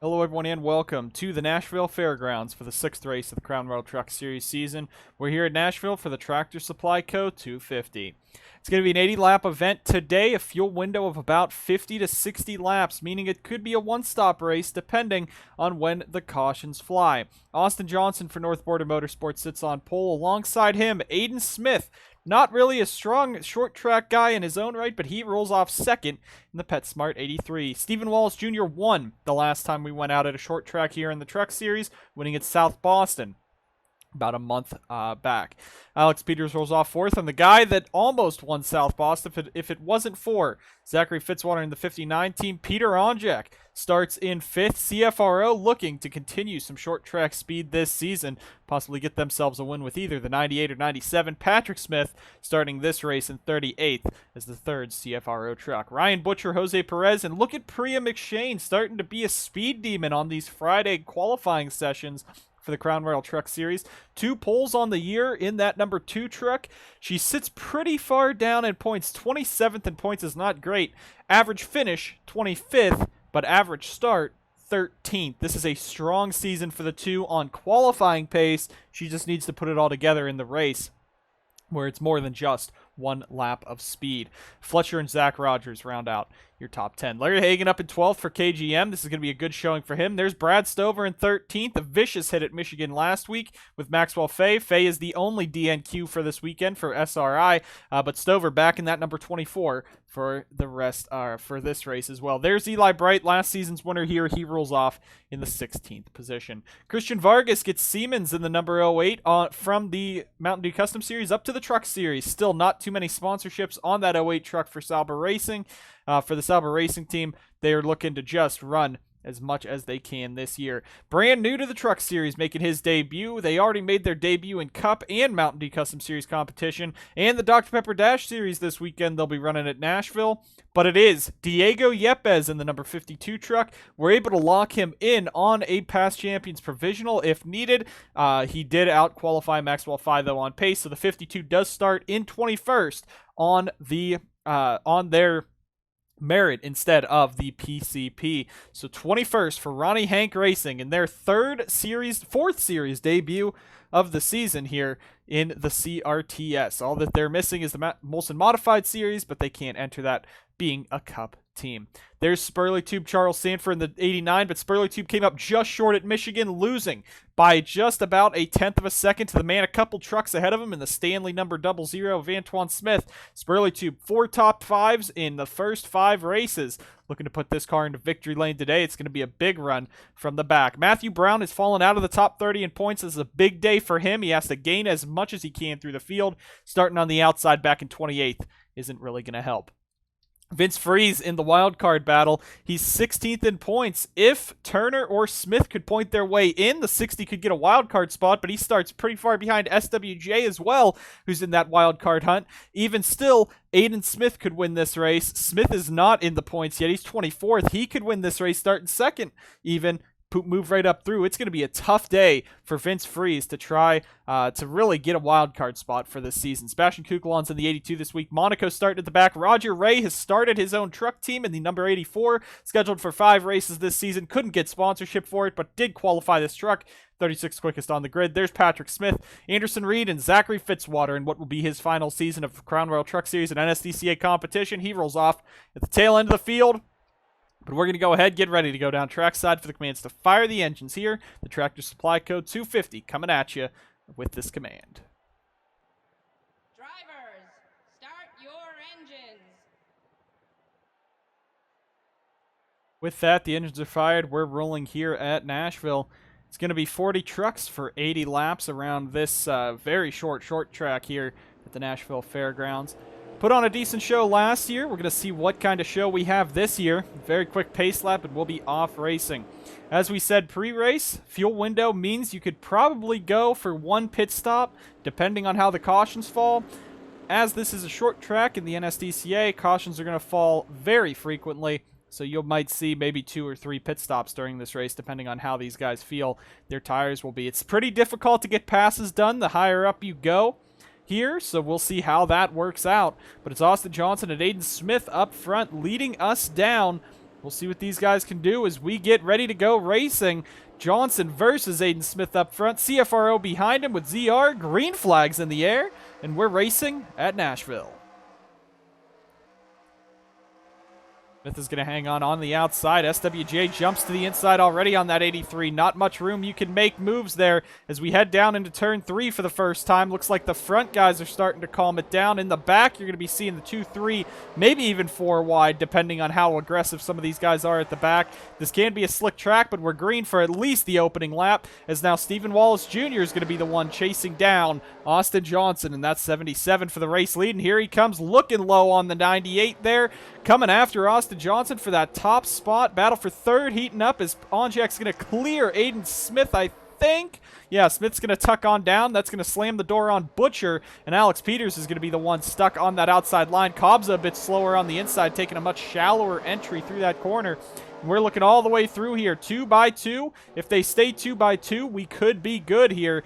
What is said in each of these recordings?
Hello everyone and welcome to the Nashville Fairgrounds for the 6th race of the Crown Royal Truck Series season. We're here at Nashville for the Tractor Supply Co. 250. It's going to be an 80-lap event today, a fuel window of about 50 to 60 laps, meaning it could be a one-stop race depending on when the cautions fly. Austin Johnson for North Border Motorsports sits on pole. Alongside him, Aiden Smith. Not really a strong short track guy in his own right, but he rolls off second in the PetSmart 83. Stephen Wallace Jr. won the last time we went out at a short track here in the Truck Series, winning at South Boston about a month back. Alex Peters rolls off fourth, and the guy that almost won South Boston, if it wasn't for Zachary Fitzwater in the 59 team, Peter Onjak starts in fifth. CFRO looking to continue some short track speed this season, possibly get themselves a win with either the 98 or 97. Patrick Smith starting this race in 38th as the third CFRO truck. Ryan Butcher, Jose Perez, and look at Priya McShane starting to be a speed demon on these Friday qualifying sessions for the Crown Royal Truck Series. 2 poles on the year in that number 2 truck. She sits pretty far down in points. 27th in points is not great. Average finish, 25th, but average start, 13th. This is a strong season for the 2 on qualifying pace. She just needs to put it all together in the race, where it's more than just one lap of speed. Fletcher and Zach Rogers round out your top 10. Larry Hagan up in 12th for KGM. This is going to be a good showing for him. There's Brad Stover in 13th. A vicious hit at Michigan last week with Maxwell Fay. Fay is the only DNQ for this weekend for SRI, but Stover back in that number 24 for the rest for this race as well. There's Eli Bright, last season's winner here. He rolls off in the 16th position. Christian Vargas gets Siemens in the number 08 from the Mountain Dew Custom Series up to the Truck Series. Still not too many sponsorships on that 08 truck for Sauber Racing. For the Sauber Racing team, they are looking to just run as much as they can this year. Brand new to the Truck Series, making his debut. They already made their debut in Cup and Mountain Dew Custom Series competition, and the Dr. Pepper Dash Series this weekend. They'll be running at Nashville, but it is Diego Yepes in the number 52 truck. We're able to lock him in on a past champions provisional if needed. He did out-qualify Maxwell Fye, though, on pace, so the 52 does start in 21st on their merit instead of the PCP. So 21st for Ronnie Hank Racing in their fourth series debut of the season here in the CRTS. All that they're missing is the Molson Modified Series, but they can't enter that being a Cup team. There's Spurley Tube Charles Sanford in the 89, but Spurley Tube came up just short at Michigan, losing by just about a tenth of a second to the man a couple trucks ahead of him in the Stanley number 00 of Antoine Smith. Spurley Tube 4 top 5s in the first 5 races. Looking to put this car into victory lane today. It's going to be a big run from the back. Matthew Brown has fallen out of the top 30 in points. This is a big day for him. He has to gain as much as he can through the field. Starting on the outside back in 28th isn't really going to help. Vince Freeze in the wild card battle. He's 16th in points. If Turner or Smith could point their way in, the 60 could get a wild card spot, but he starts pretty far behind SWJ as well, who's in that wild card hunt. Even still, Aiden Smith could win this race. Smith is not in the points yet. He's 24th. He could win this race starting second even. Move right up through. It's going to be a tough day for Vince Freeze to try to really get a wild card spot for this season. Sebastian Kukulon's in the 82 this week. Monaco starting at the back. Roger Ray has started his own truck team in the number 84, scheduled for 5 races this season. Couldn't get sponsorship for it, but did qualify this truck. 36th quickest on the grid. There's Patrick Smith, Anderson Reed, and Zachary Fitzwater in what will be his final season of Crown Royal Truck Series and NSDCA competition. He rolls off at the tail end of the field. But we're going to go ahead, get ready to go down trackside for the commands to fire the engines here. The Tractor Supply Code 250 coming at you with this command. Drivers, start your engines. With that, the engines are fired. We're rolling here at Nashville. It's going to be 40 trucks for 80 laps around this very short track here at the Nashville Fairgrounds. Put on a decent show last year. We're going to see what kind of show we have this year. Very quick pace lap, and we'll be off racing. As we said pre-race, fuel window means you could probably go for 1 pit stop, depending on how the cautions fall. As this is a short track in the NSDCA, cautions are going to fall very frequently, so you might see maybe 2 or 3 pit stops during this race, depending on how these guys feel their tires will be. It's pretty difficult to get passes done the higher up you go here, so we'll see how that works out. But it's Austin Johnson and Aiden Smith up front leading us down We'll see what these guys can do as we get ready to go racing. Johnson versus Aiden Smith up front. CFRO behind him with ZR. Green flags in the air. And we're racing at Nashville. Smith is going to hang on the outside. SWJ jumps to the inside already on that 83. Not much room. You can make moves there as we head down into turn 3 for the first time. Looks like the front guys are starting to calm it down. In the back, you're going to be seeing the 2-3, maybe even 4 wide, depending on how aggressive some of these guys are at the back. This can be a slick track, but we're green for at least the opening lap, as now Stephen Wallace Jr. is going to be the one chasing down Austin Johnson, and that's 77 for the race lead. And here he comes looking low on the 98 there, coming after Austin Johnson for that top spot. Battle for third heating up as Onjak's going to clear Aiden Smith, I think. Yeah, Smith's going to tuck on down. That's going to slam the door on Butcher, and Alex Peters is going to be the one stuck on that outside line. Cobb's a bit slower on the inside, taking a much shallower entry through that corner. And we're looking all the way through here, 2x2. If they stay 2x2, we could be good here.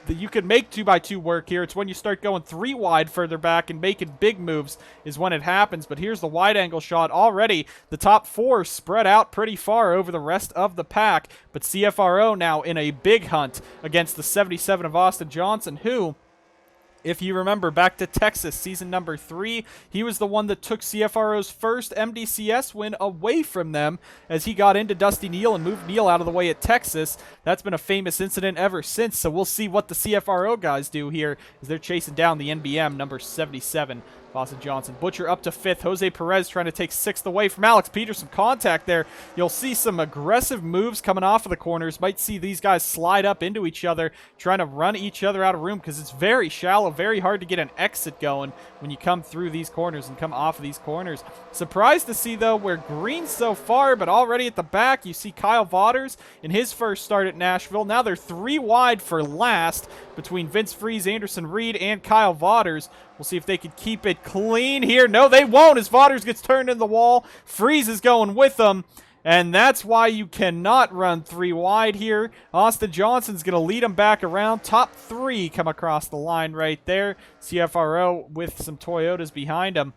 You can make 2x2 work here. It's when you start going 3 wide further back and making big moves is when it happens. But here's the wide angle shot. Already the top 4 spread out pretty far over the rest of the pack. But CFRO now in a big hunt against the 77 of Austin Johnson, who, if you remember back to Texas season number 3, he was the one that took CFRO's first MDCS win away from them as he got into Dusty Neal and moved Neal out of the way at Texas. That's been a famous incident ever since, so we'll see what the CFRO guys do here as they're chasing down the NBM number 77. Austin Johnson. Butcher up to 5th. Jose Perez trying to take 6th away from Alex Peters. Some contact there. You'll see some aggressive moves coming off of the corners. Might see these guys slide up into each other, trying to run each other out of room because it's very shallow, very hard to get an exit going when you come through these corners and come off of these corners. Surprised to see, though, we're green so far, but already at the back, you see Kyle Vaughters in his first start at Nashville. Now they're 3 wide for last between Vince Freeze, Anderson Reed, and Kyle Vaughters. We'll see if they can keep it clean here. No, they won't as Vaughters gets turned in the wall. Freeze is going with them, and that's why you cannot run 3 wide here. Austin Johnson's going to lead them back around. Top 3 come across the line right there. CFRO with some Toyotas behind them.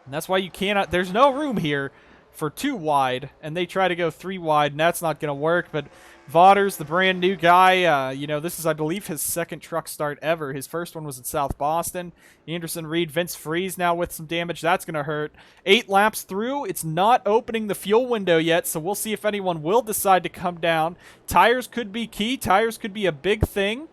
And that's why you cannot, there's no room here for 2 wide, and they try to go 3 wide, and that's not going to work. But Vaughters, the brand new guy, this is, I believe, his 2nd truck start ever. His first one was in South Boston. Anderson Reed, Vince Freeze now with some damage. That's going to hurt. 8 laps through. It's not opening the fuel window yet, so we'll see if anyone will decide to come down. Tires could be key. Tires could be a big thing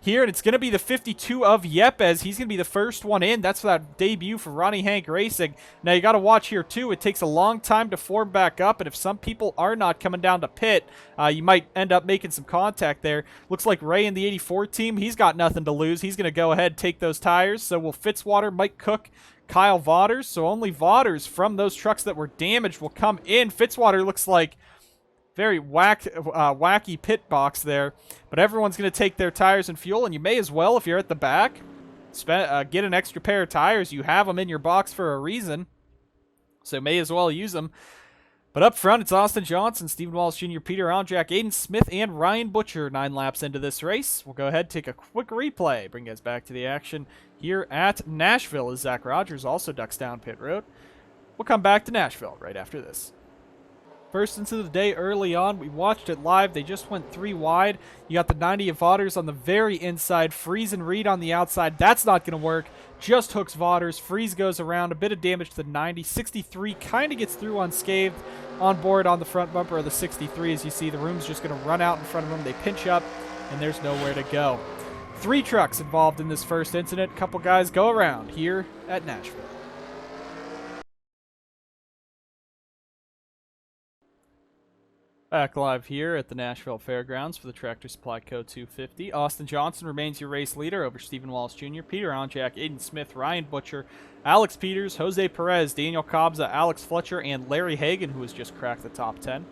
here, and it's going to be the 52 of Yepes. He's going to be the first one in. That's that debut for Ronnie Hank Racing. Now, you got to watch here, too. It takes a long time to form back up, and if some people are not coming down to pit, you might end up making some contact there. Looks like Ray in the 84 team, he's got nothing to lose. He's going to go ahead and take those tires. So will Fitzwater, Mike Cook, Kyle Vaughters. So only Vaughters from those trucks that were damaged will come in. Fitzwater looks like very wacky pit box there. But everyone's going to take their tires and fuel, and you may as well, if you're at the back, get an extra pair of tires. You have them in your box for a reason, so may as well use them. But up front, it's Austin Johnson, Stephen Wallace Jr., Peter Onjak, Aiden Smith, and Ryan Butcher 9 laps into this race. We'll go ahead and take a quick replay, bring you guys back to the action here at Nashville as Zach Rogers also ducks down pit road. We'll come back to Nashville right after this. First into the day early on, we watched it live. They just went 3 wide. You got the 90 of Vaughters on the very inside. Freeze and Reed on the outside. That's not going to work. Just hooks Vaughters. Freeze goes around. A bit of damage to the 90. 63 kind of gets through unscathed. On board on the front bumper of the 63. As you see, the room's just going to run out in front of them. They pinch up, and there's nowhere to go. 3 trucks involved in this first incident. A couple guys go around here at Nashville. Back live here at the Nashville Fairgrounds for the Tractor Supply Co. 250. Austin Johnson remains your race leader over Stephen Wallace Jr., Peter Onjak, Aiden Smith, Ryan Butcher, Alex Peters, Jose Perez, Daniel Cobbza, Alex Fletcher, and Larry Hagan, who has just cracked the top 10.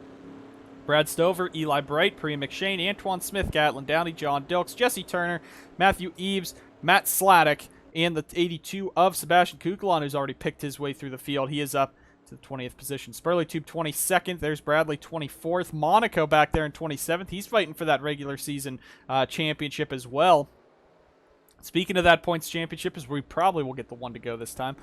Brad Stover, Eli Bright, Priya McShane, Antoine Smith, Gatlin Downey, John Dilks, Jesse Turner, Matthew Eves, Matt Sladek, and the 82 of Sebastian Kukulon, who's already picked his way through the field. He is up to the 20th position. Spurley Tube 22nd. There's Bradley 24th. Monaco back there in 27th. He's fighting for that regular season championship as well. Speaking of that points championship, is we probably will get the one to go this time.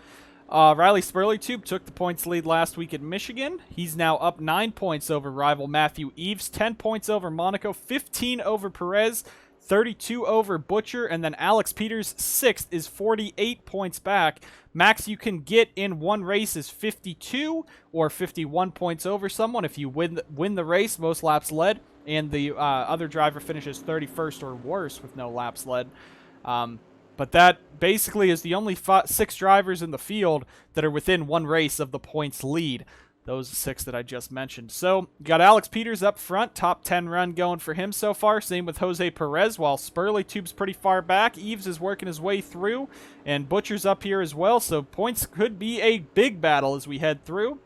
Riley Spurley-Tube took the points lead last week at Michigan. He's now up 9 points over rival Matthew Eves, 10 points over Monaco, 15 over Perez, 32 over Butcher, and then Alex Peters, 6th, is 48 points back. Max you can get in one race is 52 or 51 points over someone if you win the race, most laps led, and the other driver finishes 31st or worse with no laps led. But that basically is the only 6 drivers in the field that are within one race of the points lead. Those 6 that I just mentioned. So, you got Alex Peters up front, top 10 run going for him so far. Same with Jose Perez, while Spurley-Tube's pretty far back. Eves is working his way through, and Butcher's up here as well. So, points could be a big battle as we head through.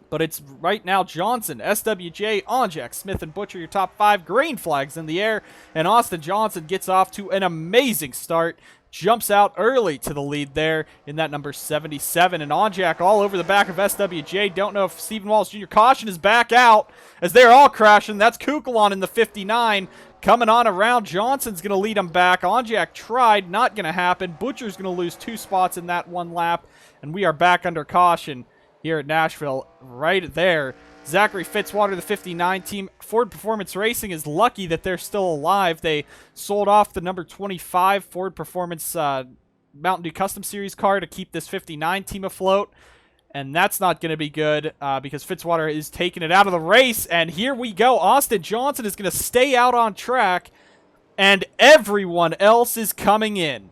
But it's right now Johnson, SWJ, Onjak, Smith, and Butcher, your top 5. Green flags in the air, and Austin Johnson gets off to an amazing start. Jumps out early to the lead there in that number 77. And Onjak all over the back of SWJ. Don't know if Stephen Wallace Jr. caution is back out as they're all crashing. That's Kukulon in the 59. Coming on around, Johnson's going to lead him back. Onjak tried, not going to happen. Butcher's going to lose 2 spots in that one lap. And we are back under caution here at Nashville right there. Zachary Fitzwater, the 59 team. Ford Performance Racing is lucky that they're still alive. They sold off the number 25 Ford Performance Mountain Dew Custom Series car to keep this 59 team afloat. And that's not going to be good because Fitzwater is taking it out of the race. And here we go. Austin Johnson is going to stay out on track. And everyone else is coming in.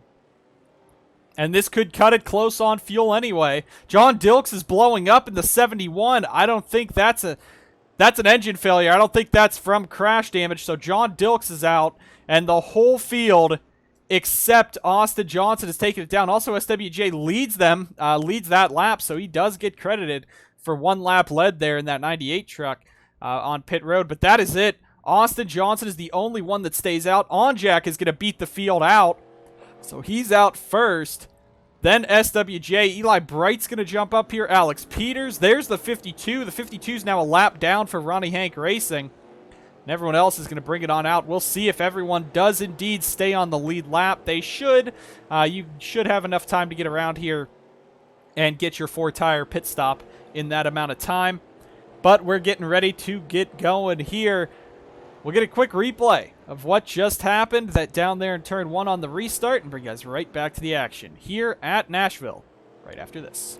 And this could cut it close on fuel anyway. John Dilks is blowing up in the 71. I don't think that's an engine failure. I don't think that's from crash damage. So John Dilks is out, and the whole field except Austin Johnson is taking it down. Also, SWJ leads that lap, so he does get credited for 1 lap led there in that 98 truck on pit road. But that is it. Austin Johnson is the only one that stays out. Onjak is going to beat the field out. So he's out first. Then SWJ. Eli Bright's going to jump up here. Alex Peters. There's the 52. The 52 is now a lap down for Ronnie Hank Racing. And everyone else is going to bring it on out. We'll see if everyone does indeed stay on the lead lap. They should. You should have enough time to get around here and get your 4-tire pit stop in that amount of time. But we're getting ready to get going here. We'll get a quick replay of what just happened that down there in turn 1 on the restart and bring you guys right back to the action here at Nashville right after this.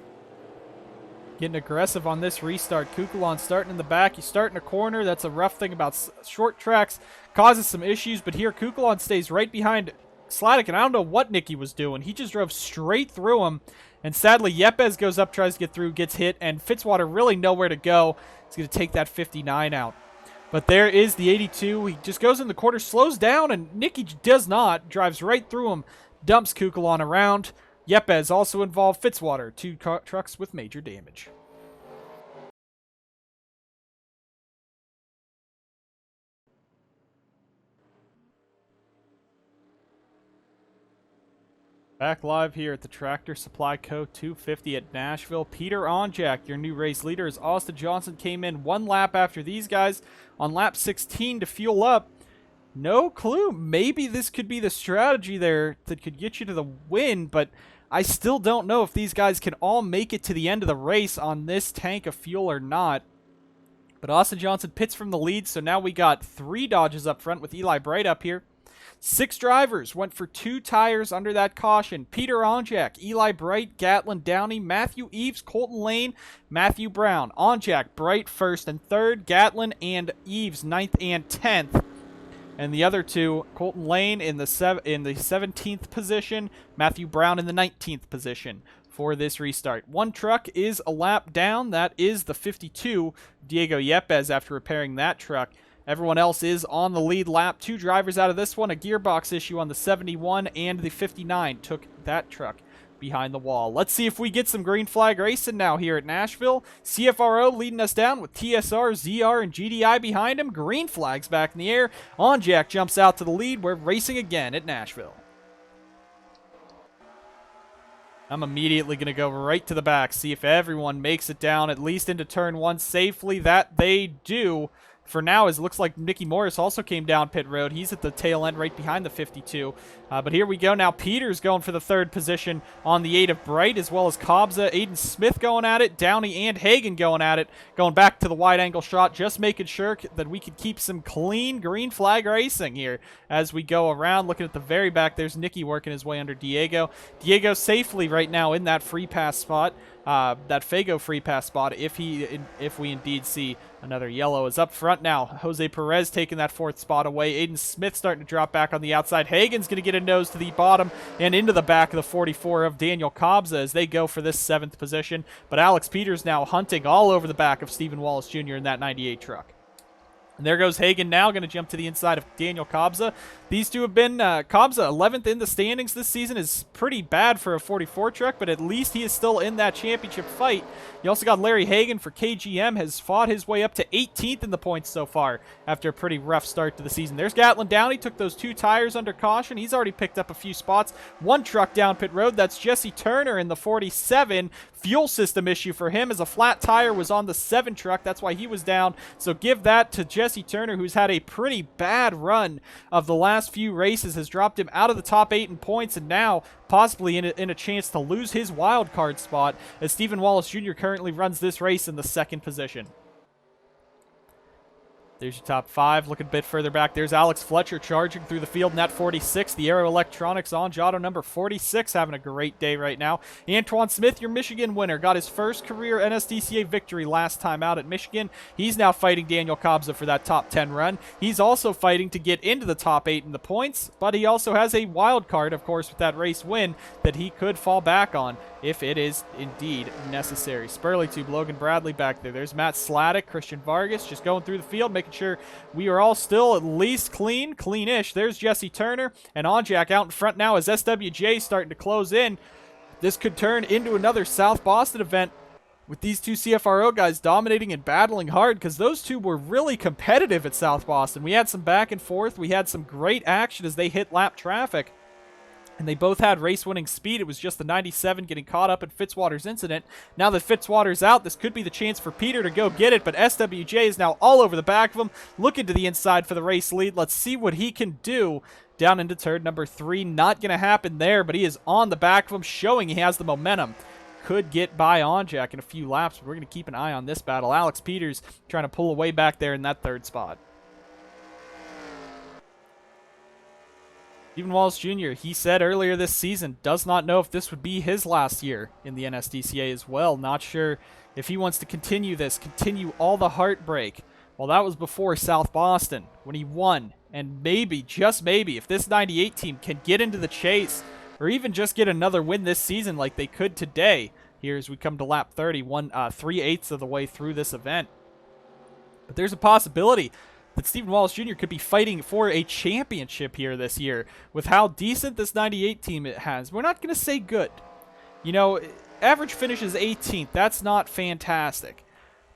Getting aggressive on this restart. Kukulon starting in the back. You start in a corner. That's a rough thing about short tracks. Causes some issues, but here Kukulon stays right behind Sladek, and I don't know what Nicky was doing. He just drove straight through him, and sadly Yepes goes up, tries to get through, gets hit, and Fitzwater really nowhere to go. He's going to take that 59 out. But there is the 82. He just goes in the corner, slows down, and Nicky does not. Drives right through him, dumps Kukulon around. Yepes also involved. Fitzwater, 2 trucks with major damage. Back live here at the Tractor Supply Co. 250 at Nashville. Peter Onjak, your new race leader, as Austin Johnson came in 1 lap after these guys on lap 16 to fuel up. No clue. Maybe this could be the strategy there that could get you to the win, but I still don't know if these guys can all make it to the end of the race on this tank of fuel or not. But Austin Johnson pits from the lead, so now we got 3 Dodges up front with Eli Bright up here. 6 drivers went for 2 tires under that caution. Peter Onjak, Eli Bright, Gatlin Downey, Matthew Eves, Colton Lane, Matthew Brown. Onjak, Bright 1st and 3rd, Gatlin and Eves 9th and 10th. And the other 2, Colton Lane in the 17th position, Matthew Brown in the 19th position for this restart. 1 truck is a lap down. That is the 52, Diego Yepes, after repairing that truck. Everyone else is on the lead lap. 2 drivers out of this one. A gearbox issue on the 71 and the 59 took that truck behind the wall. Let's see if we get some green flag racing now here at Nashville. CFRO leading us down with TSR, ZR, and GDI behind him. Green flags back in the air. Onjak jumps out to the lead. We're racing again at Nashville. I'm immediately going to go right to the back, see if everyone makes it down at least into turn 1 safely. That they do. for now, as it looks like Nicky Morris also came down pit road. He's at the tail end right behind the 52. But here we go now. Peters going for the 3rd position on the 8 of Bright, as well as Kobza, Aiden Smith going at it, Downey and Hagan going at it, going back to the wide angle shot, just making sure that we could keep some clean green flag racing here as we go around. Looking at the very back, there's Nicky working his way under Diego. Diego safely right now in that free pass spot. That Fago free pass spot, if we indeed see another yellow. Is up front now. Jose Perez taking that 4th spot away. Aiden Smith starting to drop back on the outside. Hagan's going to get a nose to the bottom and into the back of the 44 of Daniel Kobza as they go for this 7th position. But Alex Peters now hunting all over the back of Stephen Wallace Jr. in that 98 truck. And there goes Hagan now, going to jump to the inside of Daniel Kobza. These two have been, Kobza 11th in the standings this season is pretty bad for a 44 truck, but at least he is still in that championship fight. You also got Larry Hagan for KGM, has fought his way up to 18th in the points so far after a pretty rough start to the season. There's Gatlin Downey, took those 2 tires under caution. He's already picked up a few spots. 1 truck down pit road, that's Jesse Turner in the 47. Fuel system issue for him as a flat tire was on the 7 truck. That's why he was down. So give that to Jesse Turner, who's had a pretty bad run of the last few races, has dropped him out of the top 8 in points, and now possibly in a chance to lose his wild card spot as Stephen Wallace Jr. currently runs this race in the 2nd position. There's your top 5. Looking a bit further back, there's Alex Fletcher charging through the field in that 46. The Aero Electronics on Giotto number 46, having a great day right now. Antoine Smith, your Michigan winner, got his first career NSDCA victory last time out at Michigan. He's now fighting Daniel Kobza for that top 10 run. He's also fighting to get into the top 8 in the points, but he also has a wild card, of course, with that race win that he could fall back on if it is indeed necessary. Spurley Tube, Logan Bradley back there. There's Matt Sladek, Christian Vargas just going through the field, making sure we are all still at least cleanish. There's Jesse Turner, and Onjak out in front now as SWJ starting to close in. This could turn into another South Boston event with these 2 CFRO guys dominating and battling hard, because those 2 were really competitive at South Boston. We had some back and forth. We had some great action as they hit lap traffic. And they both had race-winning speed. It was just the 97 getting caught up in Fitzwater's incident. Now that Fitzwater's out, this could be the chance for Peter to go get it, but SWJ is now all over the back of him, looking to the inside for the race lead. Let's see what he can do down into turn number 3. Not going to happen there, but he is on the back of him, showing he has the momentum. Could get by Onjak in a few laps, but we're going to keep an eye on this battle. Alex Peters trying to pull away back there in that 3rd spot. Stephen Wallace Jr., he said earlier this season, does not know if this would be his last year in the NSDCA as well. Not sure if he wants to continue all the heartbreak. Well, that was before South Boston when he won. And maybe, just maybe, if this 98 team can get into the chase or even just get another win this season like they could today, here as we come to lap 30, 3/8 of the way through this event. But there's a possibility that Stephen Wallace Jr. could be fighting for a championship here this year with how decent this 98 team it has. We're not going to say good. You know, average finish is 18th. That's not fantastic.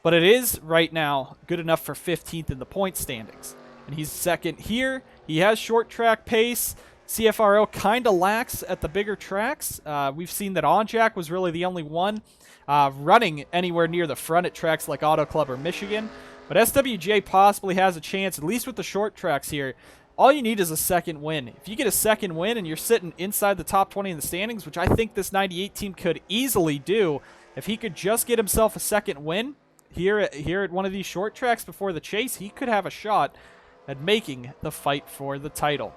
But it is, right now, good enough for 15th in the point standings. And he's 2nd here. He has short track pace. CFRO kind of lacks at the bigger tracks. We've seen that Onjak was really the only one running anywhere near the front at tracks like Auto Club or Michigan. But SWJ possibly has a chance, at least with the short tracks here. All you need is a 2nd win. If you get a 2nd win and you're sitting inside the top 20 in the standings, which I think this 98 team could easily do, if he could just get himself a 2nd win here at one of these short tracks before the chase, he could have a shot at making the fight for the title.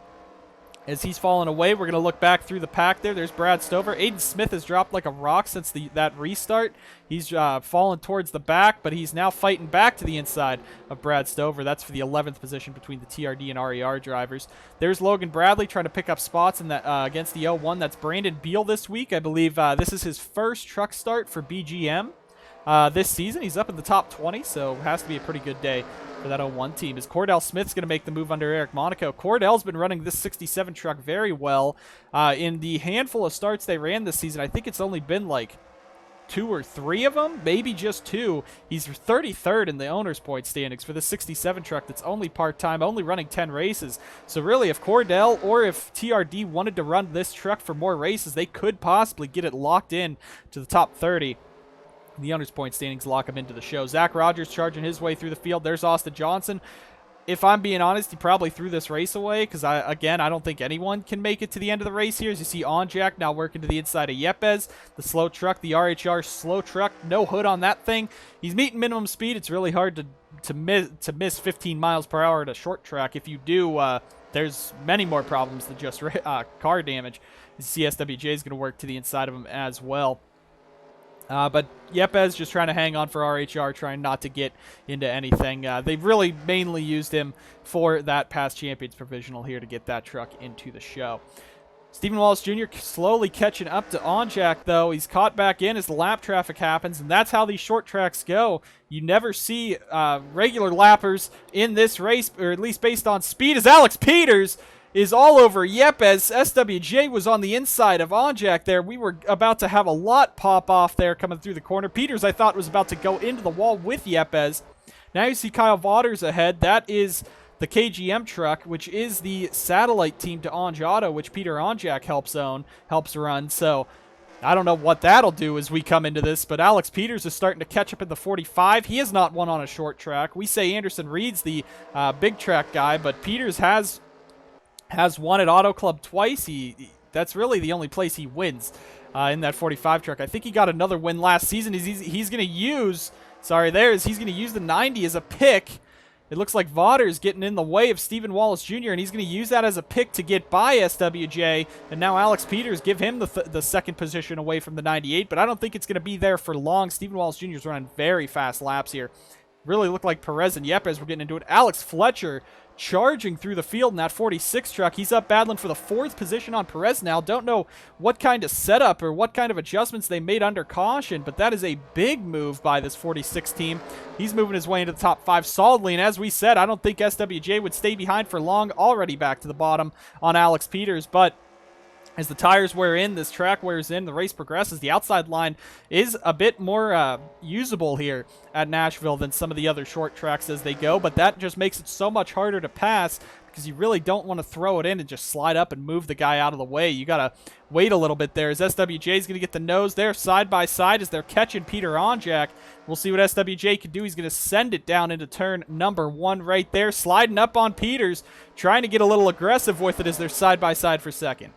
As he's fallen away, we're going to look back through the pack there. There's Brad Stover. Aiden Smith has dropped like a rock since that restart. He's fallen towards the back, but he's now fighting back to the inside of Brad Stover. That's for the 11th position between the TRD and RER drivers. There's Logan Bradley trying to pick up spots in that against the 01. That's Brandon Beal this week. I believe this is his first truck start for BGM this season. He's up in the top 20, so it has to be a pretty good day for that 01 team. Is Cordell Smith's going to make the move under Eric Monaco. Cordell's been running this 67 truck very well. In the handful of starts they ran this season, I think it's only been like 2 or 3 of them, maybe just 2. He's 33rd in the owner's point standings for the 67 truck that's only part-time, only running 10 races. So really, if Cordell or if TRD wanted to run this truck for more races, they could possibly get it locked in to the top 30 The Unders point standings lock him into the show. Zach Rogers charging his way through the field. There's Austin Johnson. If I'm being honest, he probably threw this race away because, I don't think anyone can make it to the end of the race here. As you see Onjak now working to the inside of Yepes. The slow truck, the RHR slow truck. No hood on that thing. He's meeting minimum speed. It's really hard to miss 15 miles per hour at a short track. If you do, there's many more problems than just car damage. CSWJ is going to work to the inside of him as well. But Yepes just trying to hang on for RHR, trying not to get into anything. They've really mainly used him for that past champions provisional here to get that truck into the show. Stephen Wallace Jr. slowly catching up to Onjak, though. He's caught back in as the lap traffic happens, and that's how these short tracks go. You never see regular lappers in this race, or at least based on speed, as Alex Peters is all over Yepes. SWJ was on the inside of Onjak there. We were about to have a lot pop off there coming through the corner. Peters, I thought, was about to go into the wall with Yepes. Now you see Kyle Vaughters ahead. That is the KGM truck, which is the satellite team to Onjado, which Peter Onjak helps run. So I don't know what that'll do as we come into this, but Alex Peters is starting to catch up in the 45. He has not won on a short track. We say Anderson Reed's the big track guy, but Peters has won at Auto Club twice. That's really the only place he wins in that 45 truck. I think he got another win last season. He's going to use, he's going to use the 90 as a pick. It looks like Vaughters getting in the way of Stephen Wallace Jr., and he's going to use that as a pick to get by SWJ, and now Alex Peters give him the second position away from the 98, but I don't think it's going to be there for long. Stephen Wallace Jr. is running very fast laps here. Really looked like Perez and Yepes were getting into it. Alex Fletcher charging through the field in that 46 truck. He's up battling for the 4th position on Perez now. Don't know what kind of setup or what kind of adjustments they made under caution, but that is a big move by this 46 team. He's moving his way into the top 5 solidly, and as we said, I don't think SWJ would stay behind for long. Already back to the bottom on Alex Peters, but as the tires wear in, this track wears in, the race progresses. The outside line is a bit more usable here at Nashville than some of the other short tracks as they go, but that just makes it so much harder to pass because you really don't want to throw it in and just slide up and move the guy out of the way. You got to wait a little bit there as SWJ is going to get the nose there side by side as they're catching Peter Onjak. We'll see what SWJ can do. He's going to send it down into turn number 1 right there, sliding up on Peters, trying to get a little aggressive with it as they're side by side for second.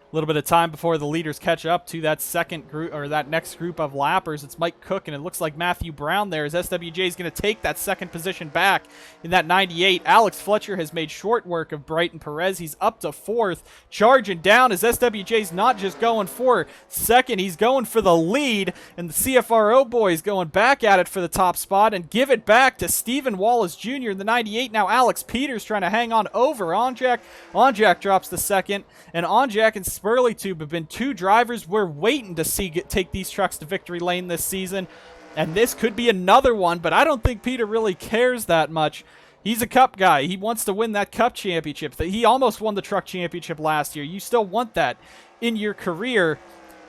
A little bit of time before the leaders catch up to that second group, or that next group of lappers. It's Mike Cook, and it looks like Matthew Brown there as SWJ is going to take that second position back in that 98. Alex Fletcher has made short work of Brighton Perez. He's up to 4th, charging down as SWJ's not just going for second, he's going for the lead, and the CFRO boys going back at it for the top spot and give it back to Stephen Wallace Jr. in the 98. Now Alex Peters trying to hang on over Onjak. Onjak drops the second, and Onjak and Spurley Tube have been 2 drivers we're waiting to see take these trucks to victory lane this season, and this could be another one, but I don't think Peter really cares that much. He's a Cup guy. He wants to win that Cup championship. He almost won the Truck Championship last year. You still want that in your career,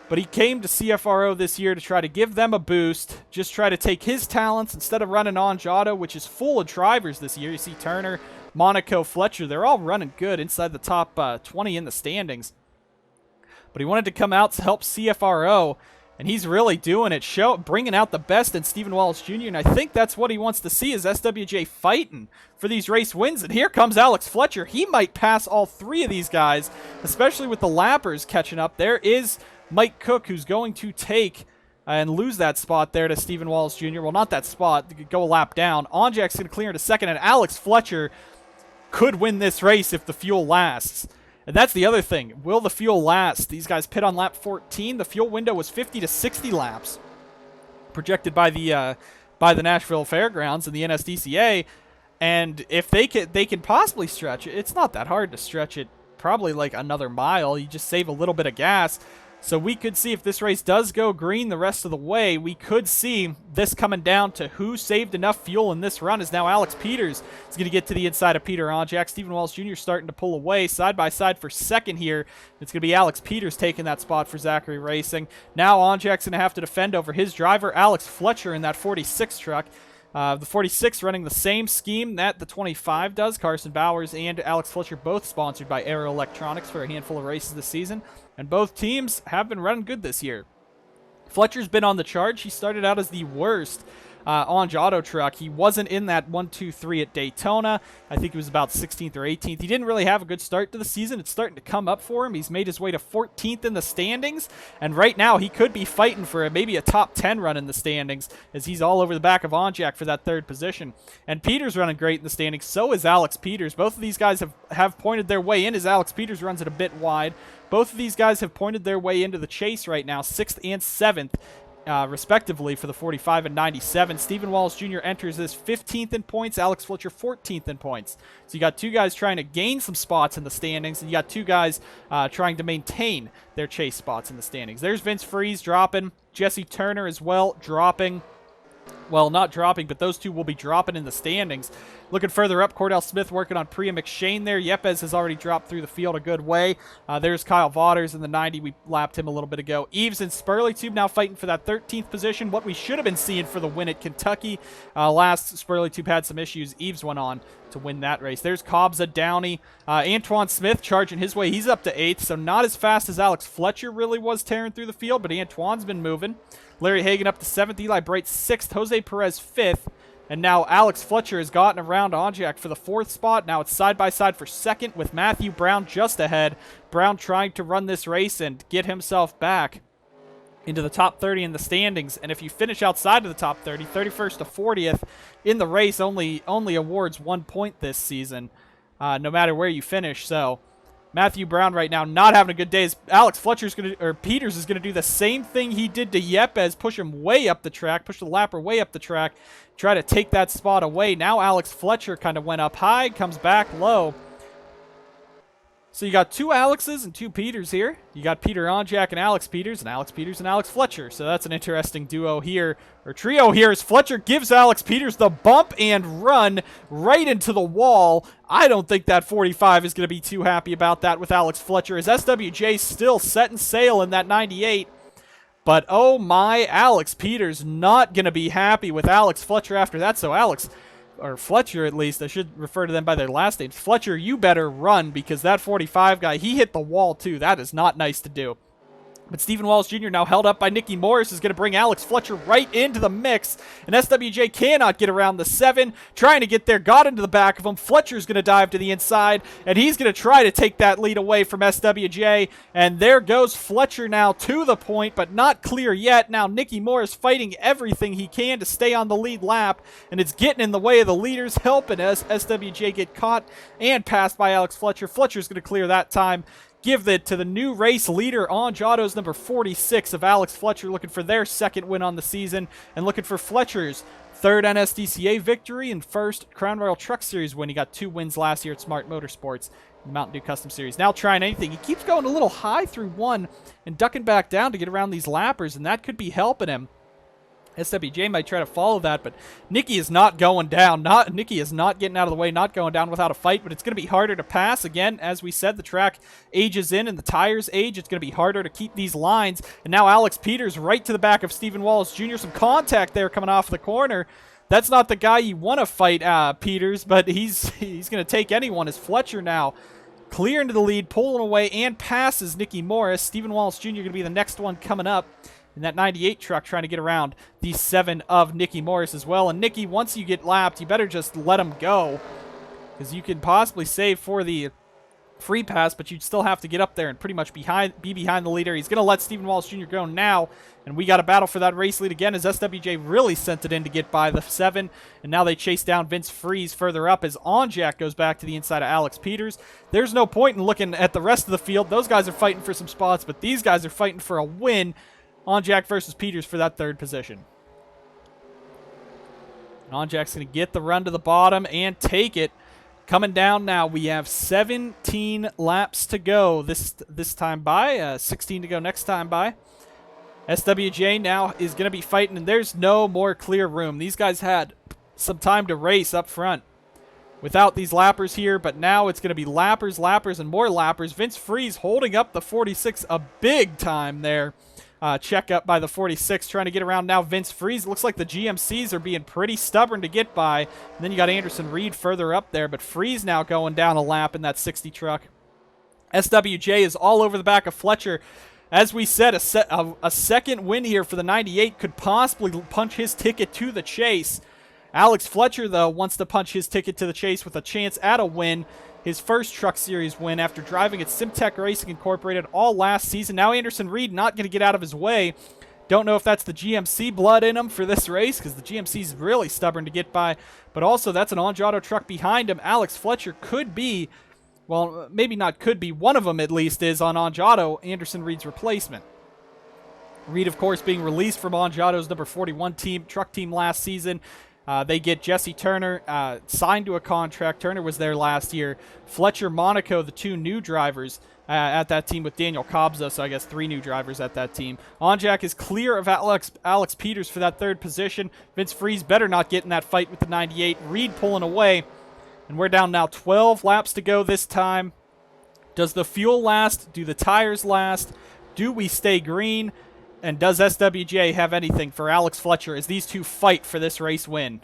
but he came to CFRO this year to try to give them a boost, just try to take his talents instead of running on Jado, which is full of drivers this year. You see Turner, Monaco, Fletcher, they're all running good inside the top 20 in the standings. But he wanted to come out to help CFRO, and he's really doing it, bringing out the best in Stephen Wallace Jr., and I think that's what he wants to see is SWJ fighting for these race wins. And here comes Alex Fletcher. He might pass all 3 of these guys, especially with the lappers catching up. There is Mike Cook, who's going to take and lose that spot there to Stephen Wallace Jr. Well, not that spot. Go a lap down. Onjak's going to clear into second, and Alex Fletcher could win this race if the fuel lasts. And that's the other thing. Will the fuel last? These guys pit on lap 14. The fuel window was 50 to 60 laps, projected by the Nashville Fairgrounds and the NSDCA. And if they can possibly stretch it, it's not that hard to stretch it. Probably like another mile. You just save a little bit of gas. So we could see if this race does go green the rest of the way, we could see this coming down to who saved enough fuel in this run. As now Alex Peters is going to get to the inside of Peter Onjak. Stephen Wallace Jr. starting to pull away side by side for second here. It's going to be Alex Peters taking that spot for Zachary Racing. Now Onjak's going to have to defend over his driver, Alex Fletcher, in that 46 truck. The 46 running the same scheme that the 25 does. Carson Bowers and Alex Fletcher both sponsored by Aero Electronics for a handful of races this season. And both teams have been running good this year. Fletcher's been on the charge. He started out as the worst on auto truck. He wasn't in that 1-2-3 at Daytona. I think he was about 16th or 18th. He didn't really have a good start to the season. It's starting to come up for him. He's made his way to 14th in the standings, and right now he could be fighting for maybe a top 10 run in the standings, as he's all over the back of Onjak for that third position. And Peters running great in the standings. So is Alex Peters. Both of these guys have pointed their way in, as Alex Peters runs it a bit wide. Both of these guys have pointed their way into the chase right now, 6th and 7th. Respectively for the 45 and 97. Stephen Walls Jr. enters this 15th in points, Alex Fletcher 14th in points. So you got two guys trying to gain some spots in the standings, and you got two guys trying to maintain their chase spots in the standings. There's Vince Freeze dropping, Jesse Turner as well dropping. Well, not dropping, but those two will be dropping in the standings. Looking further up, Cordell Smith working on Priya McShane there. Yepes has already dropped through the field a good way. There's Kyle Vaughters in the 90. We lapped him a little bit ago. Eves and Spurley-Tube now fighting for that 13th position. What we should have been seeing for the win at Kentucky. Last Spurley-Tube had some issues. Eves went on to win that race. There's Cobbs Downey. Antoine Smith charging his way. He's up to 8th, so not as fast as Alex Fletcher really was tearing through the field, but Antoine's been moving. Larry Hagan up to 7th. Eli Bright 6th. Jose Perez 5th. And now Alex Fletcher has gotten around Onjak for the 4th spot. Now it's side-by-side for 2nd with Matthew Brown just ahead. Brown trying to run this race and get himself back into the top 30 in the standings. And if you finish outside of the top 30, 31st to 40th in the race, only awards 1 point this season, no matter where you finish. So Matthew Brown right now not having a good day. Alex Peters is gonna do the same thing he did to Yepes, push him way up the track, push the lapper way up the track, try to take that spot away. Now Alex Fletcher kind of went up high, comes back low. So you got two Alexes and two Peters here. You got Peter Onjak and Alex Peters and Alex Fletcher. So that's an interesting duo here, or trio here, as Fletcher gives Alex Peters the bump and run right into the wall. I don't think that 45 is going to be too happy about that with Alex Fletcher, as SWJ still setting sail in that 98. But oh my, Alex Peters not going to be happy with Alex Fletcher after that. So Fletcher, at least, I should refer to them by their last names. Fletcher, you better run, because that 45 guy, he hit the wall too. That is not nice to do. But Stephen Walls Jr. now held up by Nicky Morris is going to bring Alex Fletcher right into the mix. And SWJ cannot get around the 7. Trying to get there, got into the back of him. Fletcher's going to dive to the inside, and he's going to try to take that lead away from SWJ. And there goes Fletcher now to the point, but not clear yet. Now Nicky Morris fighting everything he can to stay on the lead lap, and it's getting in the way of the leaders, helping us. SWJ get caught and passed by Alex Fletcher. Fletcher's going to clear that time. Give it to the new race leader on Autos, number 46 of Alex Fletcher, looking for their 2nd win on the season, and looking for Fletcher's 3rd NSDCA victory and 1st Crown Royal Truck Series win. He got 2 wins last year at Smart Motorsports, the Mountain Dew Custom Series. Now trying anything. He keeps going a little high through 1 and ducking back down to get around these lappers, and that could be helping him. SWJ might try to follow that, but Nicky is not going down. Nicky is not getting out of the way, not going down without a fight, but it's going to be harder to pass. Again, as we said, the track ages in and the tires age. It's going to be harder to keep these lines. And now Alex Peters right to the back of Stephen Wallace Jr. Some contact there coming off the corner. That's not the guy you want to fight, Peters, but he's going to take anyone, as Fletcher now clear into the lead, pulling away, and passes Nicky Morris. Stephen Wallace Jr. going to be the next one coming up in that 98 truck, trying to get around the 7 of Nicky Morris as well. And Nicky, once you get lapped, you better just let him go, because you can possibly save for the free pass, but you'd still have to get up there and pretty much be behind the leader. He's going to let Stephen Wallace Jr. go now, and we got a battle for that race lead again, as SWJ really sent it in to get by the 7, and now they chase down Vince Freeze further up as Onjak goes back to the inside of Alex Peters. There's no point in looking at the rest of the field. Those guys are fighting for some spots, but these guys are fighting for a win. Onjak versus Peters for that 3rd position. Onjak's going to get the run to the bottom and take it. Coming down now, we have 17 laps to go this time by, 16 to go next time by. SWJ now is going to be fighting, and there's no more clear room. These guys had some time to race up front without these lappers here, but now it's going to be lappers, and more lappers. Vince Freeze holding up the 46 a big time there. Check up by the 46, trying to get around now Vince Freeze. Looks like the GMCs are being pretty stubborn to get by. And then you got Anderson Reed further up there, but Freeze now going down a lap in that 60 truck. SWJ is all over the back of Fletcher. As we said, a second win here for the 98 could possibly punch his ticket to the chase. Alex Fletcher, though, wants to punch his ticket to the chase with a chance at a win. His first Truck Series win after driving at Simtech Racing Incorporated all last season. Now Anderson Reed not going to get out of his way. Don't know if that's the GMC blood in him for this race, because the GMC is really stubborn to get by. But also, that's an Angiato truck behind him. Alex Fletcher could be, well, maybe not could be, one of them at least is on Angiato, Anderson Reed's replacement. Reed, of course, being released from Angiato's number 41 truck team last season. They get Jesse Turner signed to a contract. Turner was there last year. Fletcher, Monaco, the two new drivers at that team with Daniel Cobza, so I guess 3 new drivers at that team. Onjak is clear of Alex Peters for that third position. Vince Freeze better not get in that fight with the 98. Reed pulling away, and we're down now 12 laps to go this time. Does the fuel last? Do the tires last? Do we stay green? And does SWJ have anything for Alex Fletcher as these two fight for this race win?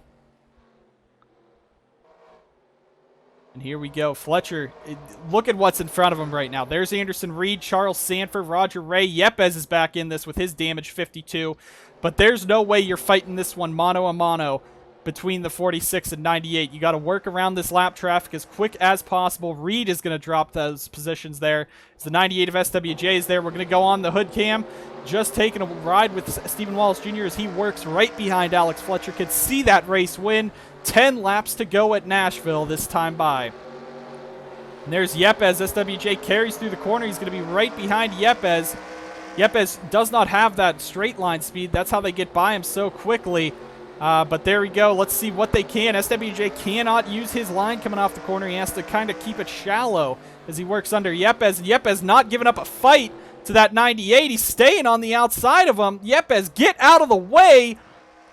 And here we go. Fletcher, look at what's in front of him right now. There's Anderson Reed, Charles Sanford, Roger Ray. Yepes is back in this with his damage 52. But there's no way you're fighting this one mano a mano between the 46 and 98. You got to work around this lap traffic as quick as possible. Reed is going to drop those positions there. As the 98 of SWJ is there, we're going to go on the hood cam. Just taking a ride with Stephen Wallace Jr. as he works right behind Alex Fletcher. Could see that race win. 10 laps to go at Nashville this time by. And there's Yepes. SWJ carries through the corner. He's going to be right behind Yepes. Yepes does not have that straight line speed. That's how they get by him so quickly. But there we go. Let's see what they can. SWJ cannot use his line coming off the corner. He has to kind of keep it shallow as he works under Yepes. Yepes not giving up a fight to that 98. He's staying on the outside of him. Yepes, get out of the way.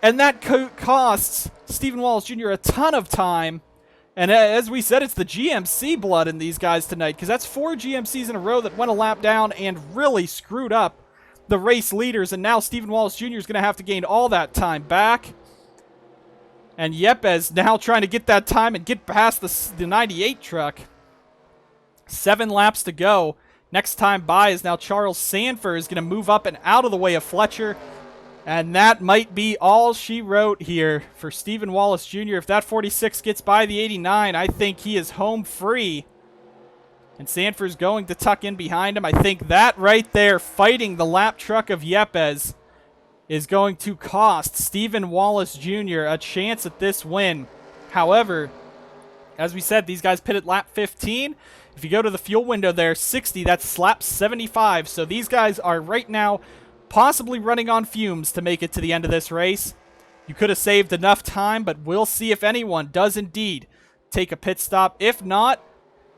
And that costs Stephen Wallace Jr. a ton of time. And as we said, it's the GMC blood in these guys tonight, because that's 4 GMCs in a row that went a lap down and really screwed up the race leaders. And now Stephen Wallace Jr. is going to have to gain all that time back. And Yepes now trying to get that time and get past the 98 truck. 7 laps to go. Next time by is now Charles Sanford is going to move up and out of the way of Fletcher. And that might be all she wrote here for Stephen Wallace Jr. If that 46 gets by the 89, I think he is home free. And Sanford's going to tuck in behind him. I think that right there, fighting the lap truck of Yepes, is going to cost Stephen Wallace Jr. a chance at this win. However, as we said, these guys pit at lap 15. If you go to the fuel window there, 60, that's lap 75. So these guys are right now possibly running on fumes to make it to the end of this race. You could have saved enough time, but we'll see if anyone does indeed take a pit stop. If not,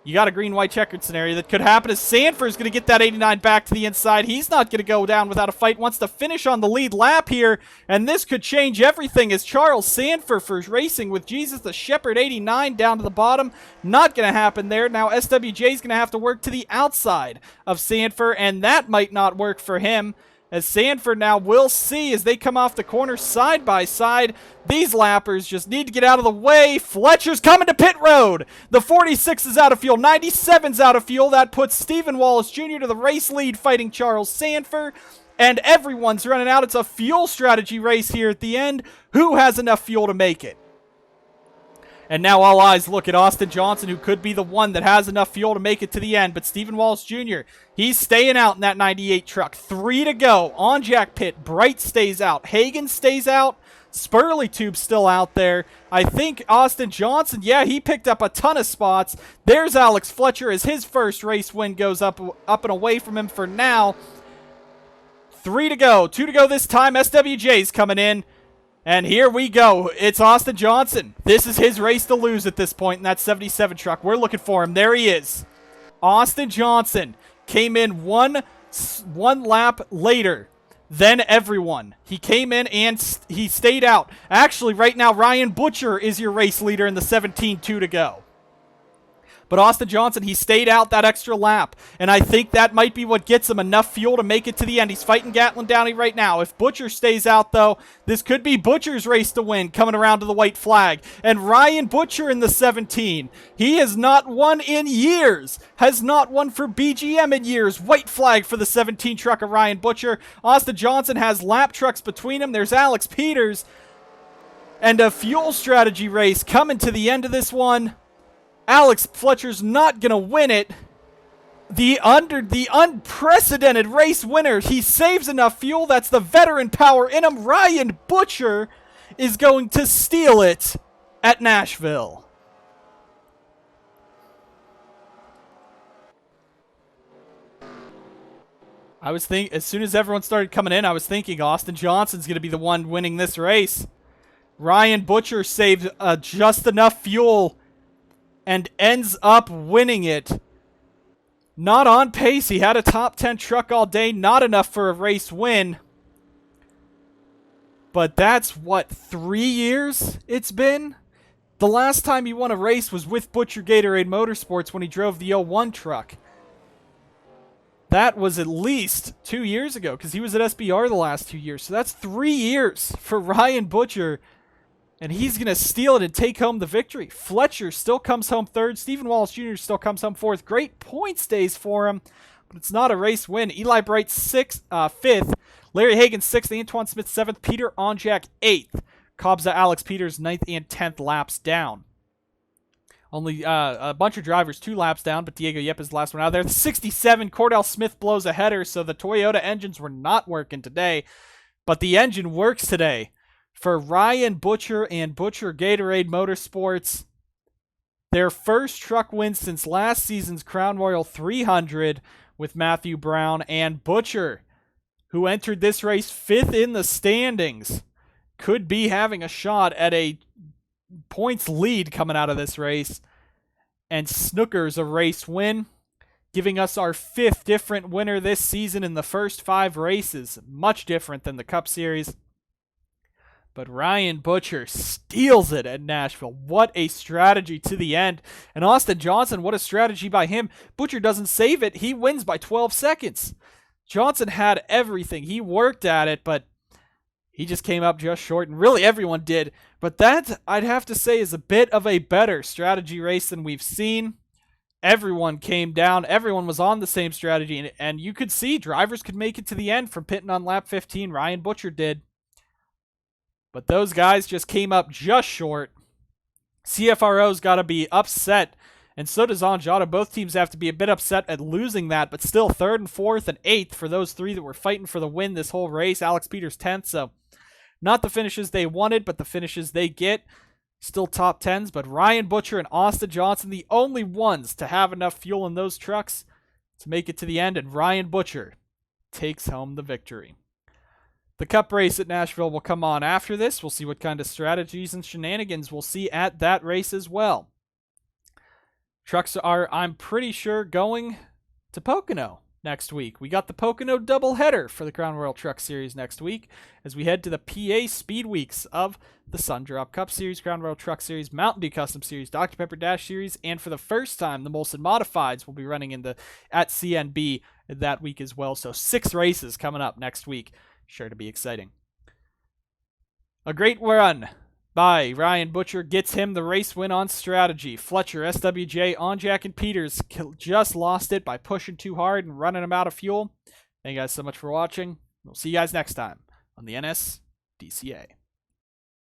you got a green-white checkered scenario that could happen as Sanford's going to get that 89 back to the inside. He's not going to go down without a fight. Wants to finish on the lead lap here, and this could change everything as Charles Sanford for racing with Jesus the Shepherd 89 down to the bottom. Not going to happen there. Now SWJ is going to have to work to the outside of Sanford, and that might not work for him. As Sanford now will see as they come off the corner side by side. These lappers just need to get out of the way. Fletcher's coming to pit road. The 46 is out of fuel. 97's out of fuel. That puts Stephen Wallace Jr. to the race lead fighting Charles Sanford. And everyone's running out. It's a fuel strategy race here at the end. Who has enough fuel to make it? And now all eyes look at Austin Johnson, who could be the one that has enough fuel to make it to the end. But Stephen Wallace Jr., he's staying out in that 98 truck. 3 to go on Jack Pitt. Bright stays out. Hagen stays out. Spurley Tube's still out there. I think Austin Johnson, yeah, he picked up a ton of spots. There's Alex Fletcher as his first race win goes up and away from him for now. 3 to go. 2 to go this time. SWJ's coming in. And here we go. It's Austin Johnson. This is his race to lose at this point in that 77 truck. We're looking for him. There he is. Austin Johnson came in one lap later than everyone. He came in and he stayed out. Actually, right now, Ryan Butcher is your race leader in the 17-2 to go. But Austin Johnson, he stayed out that extra lap, and I think that might be what gets him enough fuel to make it to the end. He's fighting Gatlin Downey right now. If Butcher stays out, though, this could be Butcher's race to win coming around to the white flag. And Ryan Butcher in the 17. He has not won in years. Has not won for BGM in years. White flag for the 17 truck of Ryan Butcher. Austin Johnson has lap trucks between him. There's Alex Peters. And a fuel strategy race coming to the end of this one. Alex Fletcher's not going to win it. The unprecedented race winner. He saves enough fuel. That's the veteran power in him. Ryan Butcher is going to steal it at Nashville. As soon as everyone started coming in, I was thinking Austin Johnson's going to be the one winning this race. Ryan Butcher saved just enough fuel and ends up winning it. Not on pace. He had a top 10 truck all day. Not enough for a race win. But that's, what, 3 years it's been? The last time he won a race was with Butcher Gatorade Motorsports when he drove the 01 truck. That was at least 2 years ago because he was at SBR the last 2 years. So that's 3 years for Ryan Butcher. And he's going to steal it and take home the victory. Fletcher still comes home third. Stephen Wallace Jr. still comes home fourth. Great points days for him, but it's not a race win. Eli Bright fifth. Larry Hagan sixth. Antoine Smith seventh. Peter Onjak eighth. Kobza Alex Peters ninth and 10th laps down. Only a bunch of drivers 2 laps down, but Diego Yep is the last one out there. The 67, Cordell Smith blows a header, so the Toyota engines were not working today, but the engine works today. For Ryan Butcher and Butcher Gatorade Motorsports, their first truck win since last season's Crown Royal 300 with Matthew Brown, and Butcher, who entered this race 5th in the standings, could be having a shot at a points lead coming out of this race, and snookers a race win, giving us our 5th different winner this season in the first 5 races. Much different than the Cup Series. But Ryan Butcher steals it at Nashville. What a strategy to the end. And Austin Johnson, what a strategy by him. Butcher doesn't save it. He wins by 12 seconds. Johnson had everything. He worked at it, but he just came up just short, and really everyone did. But that, I'd have to say, is a bit of a better strategy race than we've seen. Everyone came down. Everyone was on the same strategy, and you could see drivers could make it to the end from pitting on lap 15. Ryan Butcher did. But those guys just came up just short. CFRO's got to be upset, and so does Anjata. Both teams have to be a bit upset at losing that, but still 3rd and 4th and 8th for those 3 that were fighting for the win this whole race. Alex Peters 10th, so not the finishes they wanted, but the finishes they get. Still top 10s, but Ryan Butcher and Austin Johnson, the only ones to have enough fuel in those trucks to make it to the end, and Ryan Butcher takes home the victory. The Cup race at Nashville will come on after this. We'll see what kind of strategies and shenanigans we'll see at that race as well. Trucks are, I'm pretty sure, going to Pocono next week. We got the Pocono doubleheader for the Crown Royal Truck Series next week as we head to the PA Speed Weeks of the Sundrop Cup Series, Crown Royal Truck Series, Mountain Dew Custom Series, Dr. Pepper Dash Series, and for the first time, the Molson Modifieds will be running at CNB that week as well. So 6 races coming up next week. Sure to be exciting. A great run by Ryan Butcher gets him the race win on strategy. Fletcher, SWJ, Onjak, and Peters just lost it by pushing too hard and running them out of fuel. Thank you guys so much for watching. We'll see you guys next time on the NSDCA.